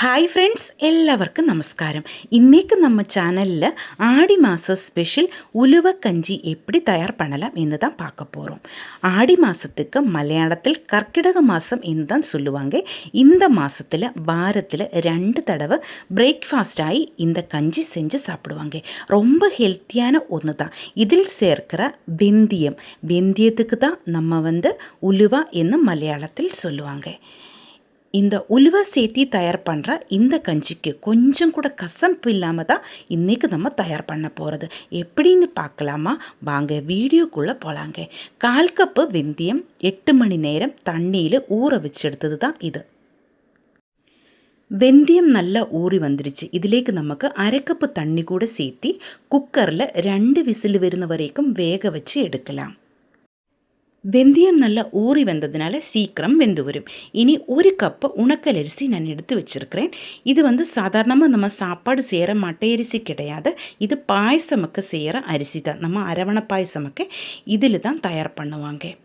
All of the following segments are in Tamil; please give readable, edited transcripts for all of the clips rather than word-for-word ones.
ഹായ് ഫ്രണ്ട്സ്, എല്ലാവർക്കും നമസ്കാരം. ഇന്നേക്ക് நம்ம சேனலில் ஆடி மாத ஸ்பெஷல் உலுவ கஞ்சி எப்படி தயார் பண்ணலாம் என்று தான் பார்க்க போகிறோம். ஆடி மாதத்துக்கு மலையாளத்தில் கர்க்கிடக மாதம் என்று தான் சொல்லுவாங்க. இந்த மாதத்தில் வாரத்தில் 2 தடவை பிரேக்ஃபாஸ்டாகி இந்த கஞ்சி செஞ்சு சாப்பிடுவாங்க. ரொம்ப ஹெல்த்தியான ஒன்று தான். இதில் சேர்க்கிற வெந்தயத்துக்கு தான் நம்ம உலுவா என்று மலையாளத்தில் சொல்லுவாங்க. இந்த உலுவை சேர்த்தி தயார் பண்ணுற இந்த கஞ்சிக்கு கொஞ்சம் கூட கசப்பு இல்லாமல் தான் இன்றைக்கி நம்ம தயார் பண்ண போகிறது. எப்படின்னு பார்க்கலாமா? வாங்க வீடியோக்குள்ளே போகலாங்க. 1/4 கப்பு வெந்தயம் 8 மணி நேரம் தண்ணியில் ஊற வச்சு எடுத்தது தான் இது. வெந்தயம் நல்லா ஊறி வந்துடுச்சு. இதிலேக்கு நமக்கு 1/2 கப்பு தண்ணி கூட சேர்த்தி குக்கரில் 2 விசில் വരുന്ന வரைக்கும் வேக வச்சு எடுக்கலாம். வெந்தயம் நல்லா ஊறி வந்ததுனால சீக்கிரம் வெந்து வரும். இனி 1 கப்பு உணக்கல் அரிசி நான் எடுத்து வச்சுருக்கிறேன். இது சாதாரணமாக நம்ம சாப்பாடு செய்கிற மட்டை அரிசி கிடையாது. இது பாயசமக்க செய்கிற அரிசி தான். நம்ம அரவணை பாயசமக்க இதில் தான் தயார் பண்ணுவாங்க.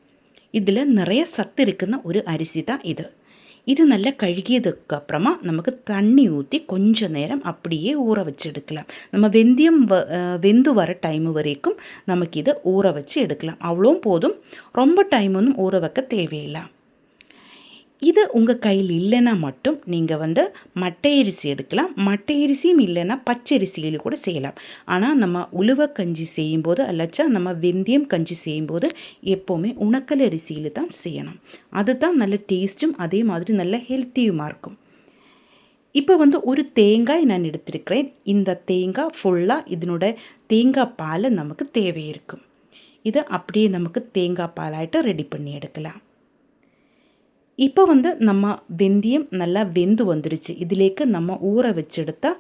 இதில் நிறைய சத்து இருக்குന്ന ஒரு அரிசி தான் இது. இது நல்லா கழுகியதுக்கு அப்புறமா நமக்கு தண்ணி ஊற்றி கொஞ்ச நேரம் அப்படியே ஊற வச்சு எடுக்கலாம். நம்ம வெந்தயம் வெந்து வர டைம் வரைக்கும் நமக்கு இதை ஊற வச்சு எடுக்கலாம். அவ்வளோ போதும். ரொம்ப டைம் ஒன்றும் ஊற வைக்க தேவையில்லை. இது உங்கள் கையில் இல்லைன்னா மட்டும் நீங்கள் மட்டை அரிசி எடுக்கலாம். மட்டை அரிசியும் இல்லைன்னா பச்சரிசியில் கூட செய்யலாம். ஆனால் நம்ம உலுவ கஞ்சி செய்யும்போது அல்லச்சா நம்ம வெந்தயம் கஞ்சி செய்யும்போது எப்போவுமே உணக்கல் அரிசியில் தான் செய்யணும். அதுதான் நல்ல டேஸ்ட்டும் அதே மாதிரி நல்ல ஹெல்த்தியுமாக இருக்கும். இப்போ ஒரு தேங்காய் நான் எடுத்திருக்கிறேன். இந்த தேங்காய் ஃபுல்லாக இதனோட தேங்காய் பால் நமக்கு தேவை இருக்கும். இதை அப்படியே நமக்கு தேங்காய் பாலாயிட்டு ரெடி பண்ணி எடுக்கலாம். இப்போ நம்ம வெந்தயம் நல்லா வெந்து வந்துருச்சு. இதிலேக்கு நம்ம ஊற வச்செடுத்தா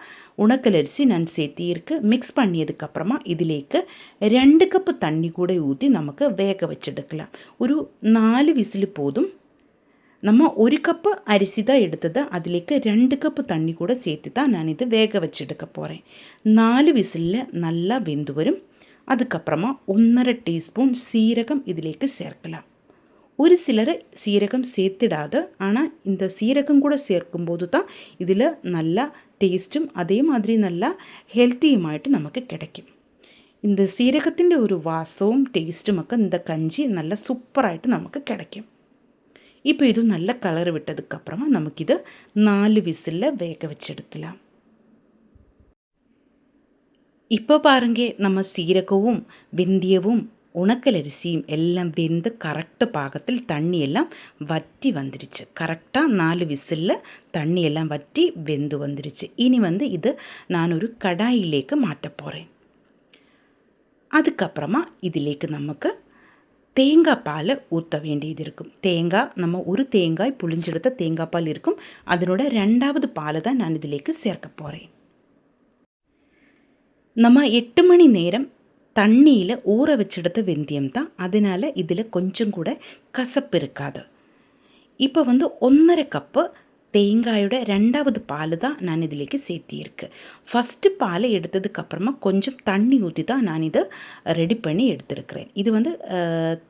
உணக்கல் அரிசி நான் சேர்த்திருக்கு. மிக்ஸ் பண்ணியதுக்கப்புறமா இதிலேக்கு 2 கப்பு தண்ணி கூட ஊற்றி நமக்கு வேக வச்செடுக்கலாம். ஒரு 4 விசில் போதும். நம்ம 1 கப்பு அரிசி தான் எடுத்தது. அதிலேக்கு 2 கப்பு தண்ணி கூட சேர்த்து தான் நான் இது வேக வச்செடுக்க போகிறேன். 4 விசிலில் நல்லா வெந்து வரும். அதுக்கப்புறமா 1/2 டீஸ்பூன் சீரகம் இதிலேக்கு சேர்க்கலாம். ஒரு சிலர் சீரகம் சேர்த்துடாத, ஆனால் இந்த சீரகம் கூட சேர்க்கும்போது தான் இதில் நல்லா டேஸ்ட்டும் அதே மாதிரி நல்லா ஹெல்த்தியுமாയിട്ട് நமக்கு கிடைக்கும். இந்த சீரகത്തിൻ്റെ ഒരു വാസവും ടേസ്റ്റുമൊക്കെ இந்த கஞ்சி நல்லா சூப்பராയിട്ട് நமக்கு கிடைக்கும். இப்போ இது நல்ல கலர் விட்டதுக்கப்புறமா நமக்கிது 4 விசிலில் வேக வச்செடுக்கலாம். இப்போ பாருங்க, நம்ம சீரகവും வெந்தயവും உணக்கல் அரிசியும் எல்லாம் வெந்து கரெக்டு பாகத்தில் தண்ணியெல்லாம் வற்றி வந்துடுச்சு. கரெக்டாக 4 விசிலில் தண்ணியெல்லாம் வற்றி வெந்து வந்துடுச்சு. இனி இது நான் ஒரு கடாயிலேக்கு மாட்ட போகிறேன். அதுக்கப்புறமா இதிலேக்கு நமக்கு தேங்காய் பால் ஊற்ற வேண்டியது இருக்கும். தேங்காய் நம்ம ஒரு தேங்காய் புளிஞ்செடுத்த தேங்காய் பால் இருக்கும். அதனோட 2வது பால் தான் நான் இதிலேக்கு சேர்க்க போகிறேன். நம்ம 8 மணி நேரம் தண்ணியில் ஊற வச்செடுத்த வெந்தயம் தான். அதனால் இதில் கொஞ்சம் கூட கசப்பு இருக்காது. இப்போ 1/2 கப்பு தேங்காயோட 2வது பால் தான் நான் இதிலேக்கு சேர்த்திருக்கு. ஃபஸ்ட்டு பாலை எடுத்ததுக்கப்புறமா கொஞ்சம் தண்ணி ஊற்றி தான் நான் இதை ரெடி பண்ணி எடுத்துருக்கிறேன். இது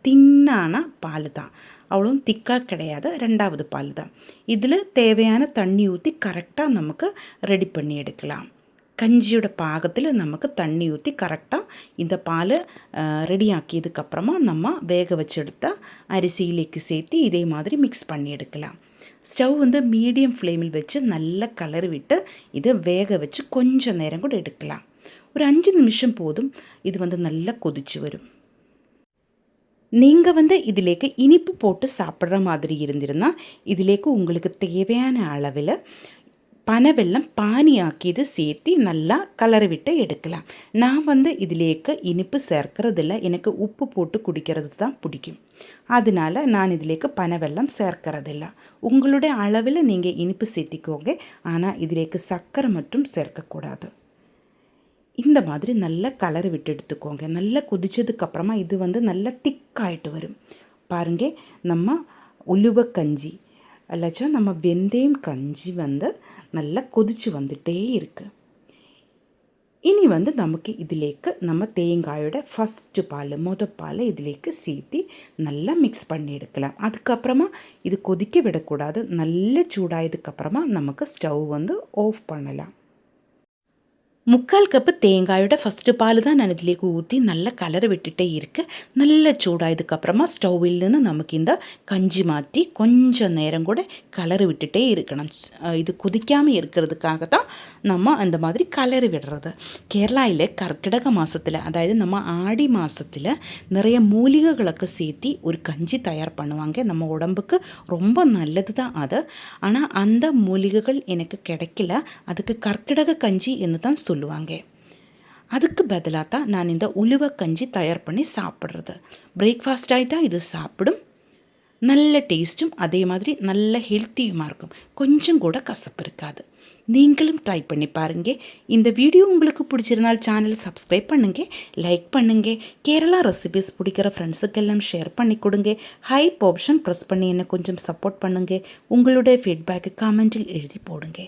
தின்னான பால் தான், அவ்வளோ திக்காக கிடையாது. 2வது பால் தான். இதில் தேவையான தண்ணி ஊற்றி கரெக்டாக நமக்கு ரெடி பண்ணி எடுக்கலாம். கஞ்சியோட பாகத்தில் நமக்கு தண்ணி ஊற்றி கரெக்டாக இந்த பால் ரெடி ஆக்கியதுக்கப்புறமா நம்ம வேக வச்செடுத்த அரிசியிலேக்கு சேர்த்து இதே மாதிரி மிக்ஸ் பண்ணி எடுக்கலாம். ஸ்டவ் மீடியம் ஃப்ளேமில் வச்சு நல்லா கலர் விட்டு இதை வேக வச்சு கொஞ்சம் நேரம் கூட எடுக்கலாம். ஒரு 5 நிமிஷம் போதும். இது நல்லா கொதிச்சு வரும். நீங்கள் இதிலேக்கு இனிப்பு போட்டு சாப்பிட்ற மாதிரி இருந்திருந்தால் இதிலேக்கு உங்களுக்கு தேவையான அளவில் பனவெல்லம் பானியாக்கியது சேர்த்து நல்லா கலரை விட்டு எடுக்கலாம். நான் இதிலேக்கு இனிப்பு சேர்க்கறதில்ல. எனக்கு உப்பு போட்டு குடிக்கிறது தான் பிடிக்கும். அதனால நான் இதிலேக்கு பனவெல்லம் சேர்க்கறதில்ல. உங்களுடைய அளவில் நீங்கள் இனிப்பு சேர்த்திக்கோங்க. ஆனால் இதிலேக்கு சர்க்கரை மட்டும் சேர்க்கக்கூடாது. இந்த மாதிரி நல்லா கலரை விட்டு எடுத்துக்கோங்க. நல்லா கொதிச்சதுக்கப்புறமா இது நல்லா திக்காயிட்டு வரும். பாருங்க, நம்ம உலுவ கஞ்சி அல்லச்சா நம்ம வெந்தயம் கஞ்சி நல்லா கொதிச்சு வந்துட்டே இருக்குது. ഇനി നമുക്ക് ഇതിലേക്ക് നമ്മൾ തേങ്ങയുടെ ഫസ്റ്റ് പാൽ മുതപ്പാൽ ഇതിലേക്ക് சேர்த்தி நல்லா மிக்ஸ் பண்ணி எடுக்கலாம். அதுக்கப்புறமா இது கொதிக்க விடக்கூடாது. நல்ல சூடாயதுக்கப்புறமா நமக்கு ஸ்டவ் ஆஃப் பண்ணலாம். 3/4 கப்பு தேங்காயோட ஃபஸ்ட்டு பால் தான் நான் இதிலேக்கு ஊற்றி நல்லா கலரை விட்டுட்டே இருக்குது. நல்ல சூடாயதுக்கப்புறமா ஸ்டவ்வில்லேருந்து நமக்கு இந்த கஞ்சி மாற்றி கொஞ்சம் நேரம் கூட கலரை விட்டுட்டே இருக்கணும். இது கொதிக்காமல் இருக்கிறதுக்காக தான் நம்ம அந்த மாதிரி கலரை விடுறது. கேரளாவில் கர்க்கிடக மாதத்தில், அதாவது நம்ம ஆடி மாதத்தில் நிறைய மூலிகைகளுக்கு சேர்த்தி ஒரு கஞ்சி தயார் பண்ணுவாங்க. நம்ம உடம்புக்கு ரொம்ப நல்லது தான் அது. ஆனால் அந்த மூலிகைகள் எனக்கு கிடைக்கல. அதுக்கு கர்க்கிடக கஞ்சி என்று தான் சொல்லுவாங்க. அதுக்கு பதிலாக தான் நான் இந்த உலுவ கஞ்சி தயார் பண்ணி சாப்பிட்றது. பிரேக்ஃபாஸ்டாகி தான் இது சாப்பிடும். நல்ல டேஸ்ட்டும் அதே மாதிரி நல்ல ஹெல்த்தியுமாக இருக்கும். கொஞ்சம் கூட கசப்பு இருக்காது. நீங்களும் ட்ரை பண்ணி பாருங்கள். இந்த வீடியோ உங்களுக்கு பிடிச்சிருந்தால் சேனலை சப்ஸ்கிரைப் பண்ணுங்கள், லைக் பண்ணுங்கள். கேரளா ரெசிபிஸ் பிடிக்கிற ஃப்ரெண்ட்ஸுக்கெல்லாம் ஷேர் பண்ணி கொடுங்க. ஹைப் ஆப்ஷன் ப்ரெஸ் பண்ணி என்னை கொஞ்சம் சப்போர்ட் பண்ணுங்கள். உங்களுடைய ஃபீட்பேக்கு கமெண்ட்டில் எழுதி போடுங்க.